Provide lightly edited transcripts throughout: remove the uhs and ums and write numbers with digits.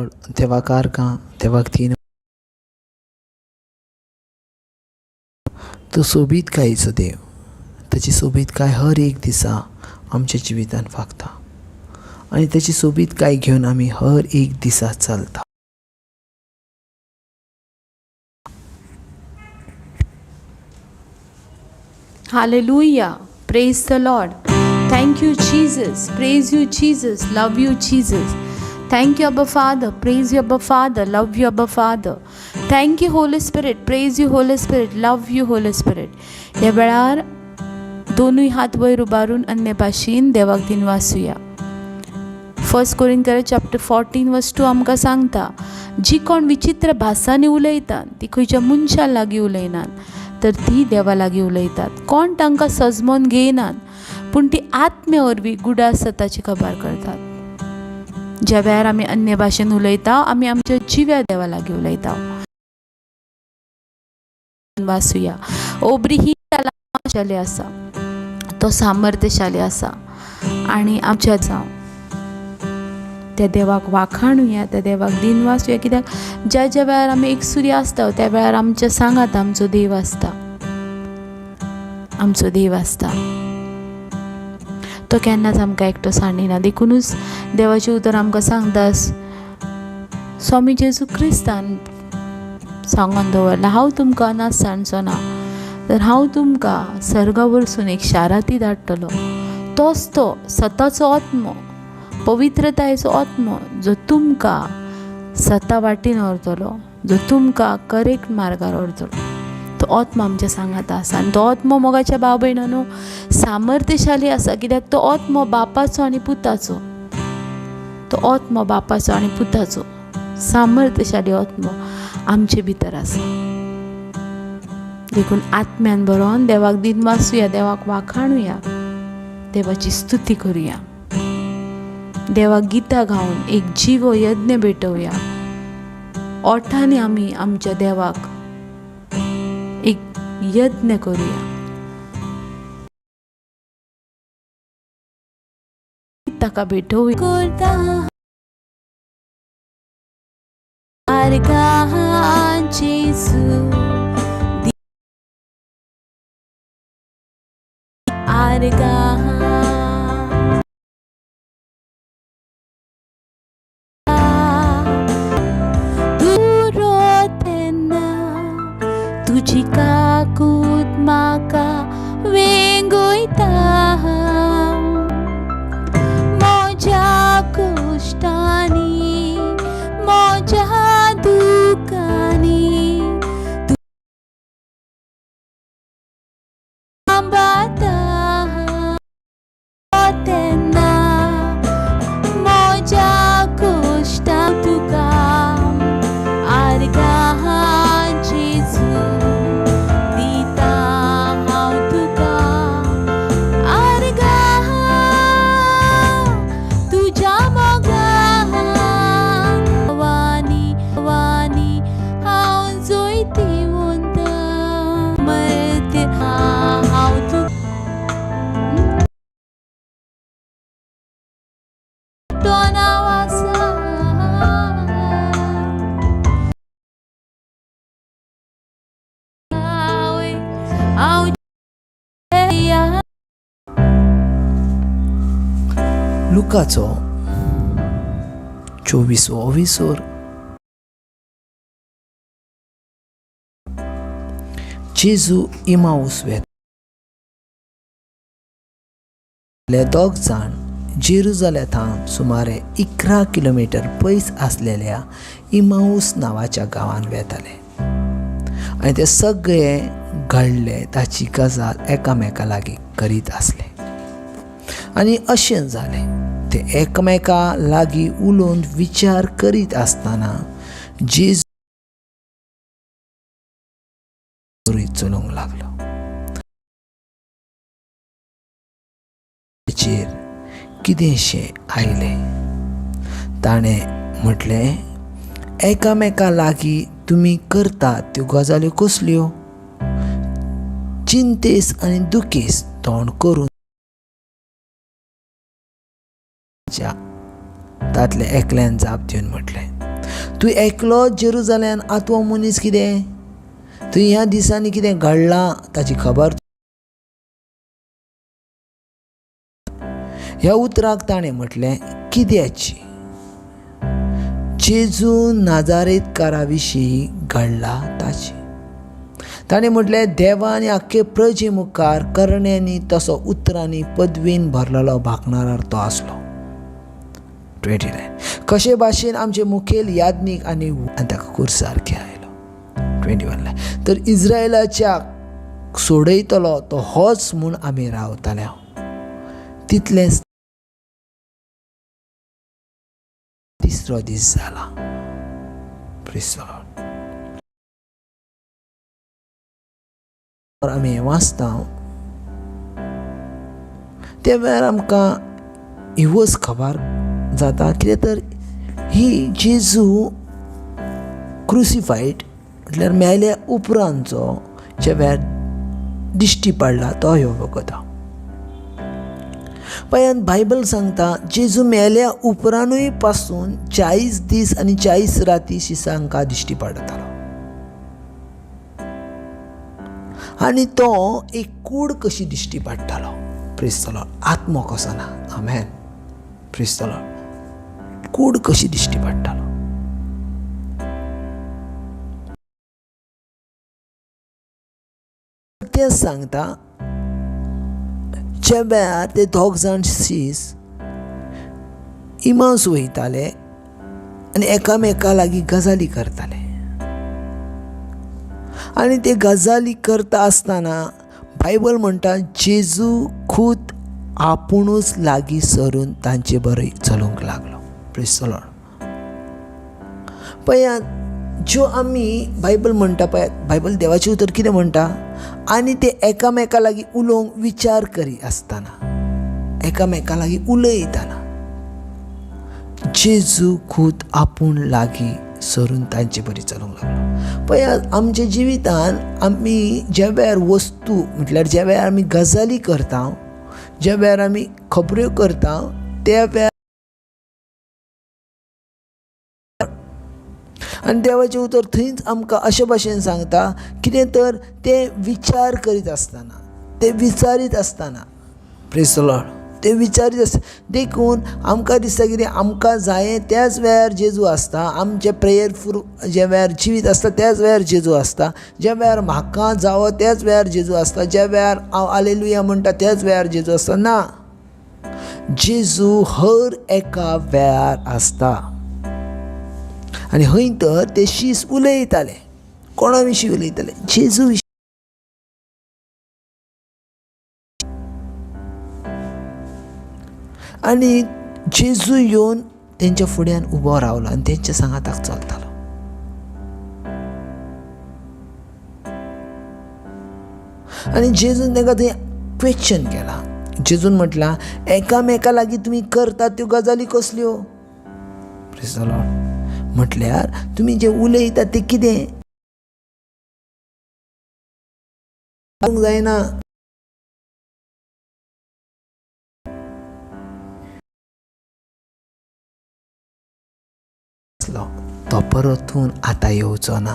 Lord, तेव्हा कारका तेव्हा तीन तो सोबीत कायचो देव. ताची सोबीत काय हर एक दिसा आमच्या जिवितान फागता आनी ताची सोबीत काय घेवन आमी हर एक दिसा चलता. Hallelujah. Praise the Lord. Thank you, Jesus. Praise you, Jesus. Love you, Jesus. Thank you, Abba Father. Praise you, Abba Father. Love you, Abba Father. Thank you, Holy Spirit. Praise you, Holy Spirit. Love you, Holy Spirit. ह्या वेळार दोनूय हात वयर उबारून अन्य भाशेन देवाक दिन वाचुया. 1 कोरिंथीयर चॅप्टर 14 वर्स 2 आमकां सांगता, जी कोण विचित्र भासांनी उलयतात ती खंयच्या मनशा लागीं उलयनात, तर ती देवा लागीं उलयतात. कोण तांकां सजमोन घेयनात, पूण ती आत्म्या वरवीं गुडाळ सताची खबर करतात. ज्या वेळार आमी अन्य भाशेन उलयता, आमी आमच्या जिव्या देवा लागीं उलयता. वाचुया. ओबरी ही शाली आसा, तो सामर्थ्यशाली आसा आनी आमच्या जावं त्या देवाक वाखाणुया, त्या देवाक दिन वाचुया. कित्याक ज्या ज्या वेळार आमी एकसुरी आसता त्या वेळार आमच्या सांगात आमचो देव आसता. आमचो देव आसता तो केन्नाच आमकां एकटो सांडिना. देखूनच देवाचें उतर आमकां सांगता, स्वामी जेजू क्रिस्तान सांगून दवरला, हांव तुमकां अनाथ सांडचो ना, तर हांव तुमकां सर्गा वरसून एक शाराती धाडटलो. तोच तो सताचो आत्मो, पवित्रतायेचो आत्मो, जो तुमकां सता वाटेन व्हरतलो, जो तुमकां करेक्ट मार्गार व्हरतलो. तो आत्मो आमच्या सांगात आसा आनी तो आत्मो मोगाच्या भाव भयणांनो सामर्थ्यशाली आसा. कित्याक तो आत्मो बापाचो आनी पुताचो. तो आत्मो बापाचो आनी पुताचो सामर्थ्यशाली आत्मो आमचे भितर आसा. देखून आत्म्यान बरोवन देवाक दिन वाचुया, देवाक वाखाणुया, देवाची स्तुती करुया, देवाक गितां गावन एक जीव यज्ञ भेटवया. ओठांनी आमी आमच्या देवाक एक यज्ञ करुया. ताका भेटवया. तुझी काकूत म्हाका वेंगोयता, म्हज्या कश्टांनी म्हज्या दुखांनी सांबाळटा तेन्ना म्हज्या कश्टांक तुका आर्गां जेजू दिता. हांव तुका आर्गां तुज्या मोगान वानी वानी हांव जोयती वंत मर्त्य. हांव तुका नांव आसा. लुकाचो 24वो विसर. जेजू इमाऊस वेता. दोग जाण जेरुजालेमांत सुमारे 11 किलोमीटर पयस आसलेल्या इमाऊस नांवाच्या गांवांत वेताले आनी ते सगळे घडले ताची गजाल एकामेका लागीं करीत आसले. आनी अशें जालें, ते एकामेका लागीं उलोवन विचार करीत आसतना जेजू चलूंक लागलो. ताचेर कितेंशें आयलें. ताणें म्हटलें, एकामेका लागीं तुमी करतात त्यो गजाल्यो कसल्यो? चिंतेस आनी दुखेस तोंड करून तातले एकल्यान जाप दिवन म्हटलें, तूं एकलो जेरुजाल्यान आत्वो मनीस कितें, थंय ह्या दिसांनी कितें घडलां ताची खबर. ह्या उतराक ताणें म्हटलें कित्याची. जेजू नाजारेतकारा विशीं घडला ताची. ताणें म्हटलें देवान आख्खे प्रजे मुखार करण्यांनी तसो उतरांनी पदवीन भरलेलो भागणारार तो आसलो. 29 कशे भाशेन आमचे मुखेल याज्ञीक आनी ताका कुर्सार आयलो. 21 तर इस्रायलाच्या सोडयतलो तो होच म्हूण आमी रावताले. तितलेंच तिसरो दीस जाला. Praise the Lord. आमी वाचता त्या वेळार आमकां ही वस खबर जाता कितें तर ही जेजू क्रुसिफायड म्हटल्यार मेल्या उपरांतचो ज्या वेळार दिश्टी पडला तो ह्यो वगत. पळयात बायबल सांगता जेजू मेल्या उपरांतूय पासून 40 दीस आनी 40 राती शिसांका दिश्टी पडतालो. आनी तो एक कूड कशी दिश्टी पडटालो. Praise the lord. आत्मो कसो ना. आमेन. Praise the lord. कूड कशी दिश्टी पडटालो. ते सांगता ज्या वेळार ते दोग जाण सीस इमास वयताले आनी एकामेका लागीं गजाली करताले. आनी ते गजाली करता आसतना बायबल म्हणटा जेजू खूद आपुणूच लागीं सरून तांचे बरें चलूंक लागलो. Praise the Lord. पळयात ज्यो आमी बायबल म्हणटा पळयात बायबल देवाचें उतर कितें म्हणटा. आनी ते एकामेका लागीं उलोवंक विचार करी आसतना एकामेका लागीं उलयतना जेजू खूद आपूण लागीं सरून तांचे बरी चलूंक लागलो. पळयात आमच्या जिवितान आमी ज्या वेळार वस्तू म्हटल्यार ज्या वेळार आमी गजाली करता, ज्या वेळार आमी खबऱ्यो करता, त्या वेळार आनी देवाचें उतर थंयच आमकां अशे भाशेन सांगता कितें तर ते विचार करीत आसतना ते विचारीत आसतना. Praise the Lord. ते विचारीत आसता देखून आमकां दिसता कितें आमकां जायें त्याच वेळार जेजू आसता. आमचे प्रेयरफूल ज्या वेळार जिवीत आसता त्याच वेळार जेजू आसता. ज्या वेळार म्हाका जावो त्याच वेळार जेजू आसता. ज्या वेळार हांव हालेलुया म्हणटा त्याच वेळार जेजू आसता. ना, जेजू हर एका वेळार आसता. आनी हंय तर ते शीस उलयताले. कोणा विशीं उलयताले? जेजू विशीं. आनी जेजू येवन तेंच्या फुड्यान उबो रावलो आनी तेंच्या सांगाताक चलतालो. आनी जेजून ताका थंय क्वेश्चन केला. जेजून म्हटलां एकामेका लागीं तुमी करतात त्यो गजाली कसल्यो. Praise the Lord. म्हटल्यार तुमी जे उलयतात ते कितें जायना. तो परतून आतां येवचो ना.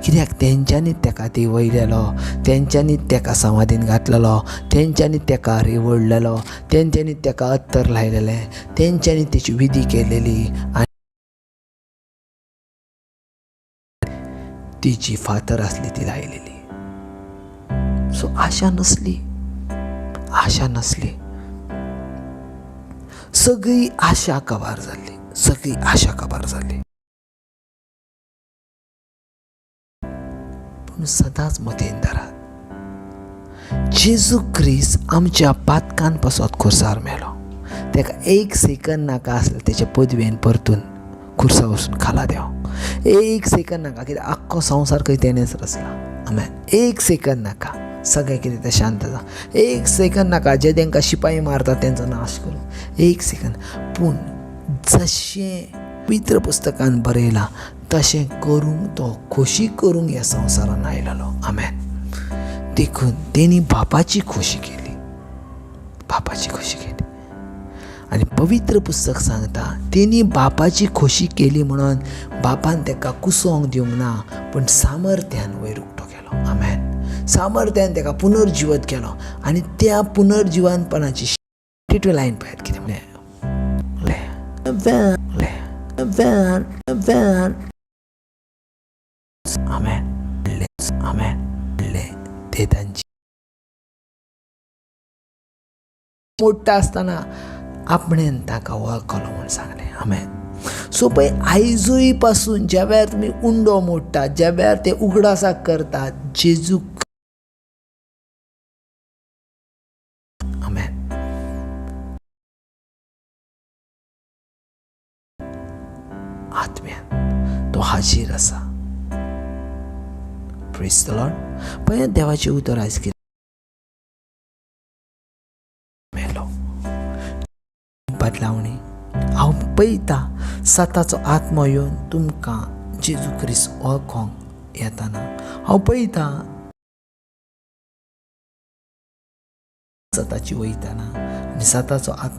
कित्याक तेंच्यांनी ताका देंवयलेलो, तेंच्यांनी ताका समाधीन घातलेलो, तेंच्यांनी ताका रेवडलेलो, तेंच्यांनी ताका अत्तर लायलेलें, तेंच्यांनी तेची विधी केलेली आनी ती जी फातर आसली ती लायलेली. सो आशा नसली. सगळी आशा काबार जाल्ली. सगळी आशा काबार जाल्ली. पूण सदांच मतीन धरात जेजू क्रिस्त आमच्या पातकान पासत खुर्सार मेलो. ताका एक सेकंद नाका आसलें तेच्या पदवेन परतून खुर्सा वचून खाला देव. एक सेकंद नाका. कित्याक आख्खो संवसार खंय तेणेच रचला. आमेन. एक सेकंद नाका. सगळें कितें तें शांत जा. एक सेकंद नाका. जे तांकां शिपाई मारता तेंचो नाश करून. एक सेकंद. पूण जशें पवित्र पुस्तकान बरयलां तशें करूंक तो खोशी करूंक ह्या संवसारान आयलेलो. आमेन. देखून तेणी बापाची खोशी केली. बापाची खोशी केली. आनी पवित्र पुस्तक सांगता तेणी बापाची खोशी केली म्हणून बापान ताका कुसोंक दिवंक ना, पूण सामर्थ्यान वयर उक्तो केलो. आमेन. सामर्थ्यान ताका पुनर्जिवत केलो आनी त्या पुनर्जिवनपणाची 22 लायन पळयात कितें म्हणलें. आमेन. ते तांची मोठा आसतना आपणेन ताका वळखलो म्हूण सांगलें. आमेन. सो पळय, आयजूय पासून ज्या वेळार तुमी उंडो मोडटात, ज्या वेळार ते उगडासाक करतात, जेजू आमेन आत्म्यान तो हाजीर आसा. Praise the Lord. पळयात देवाचें उतर आयज कितें मेलो बदलावणी. हांव पळयता सताचो आत्मो येवन तुमकां जेजू क्रिस्त वळखोंक येताना. हांव पळयता सताची वयताना आनी सताचो आत्मो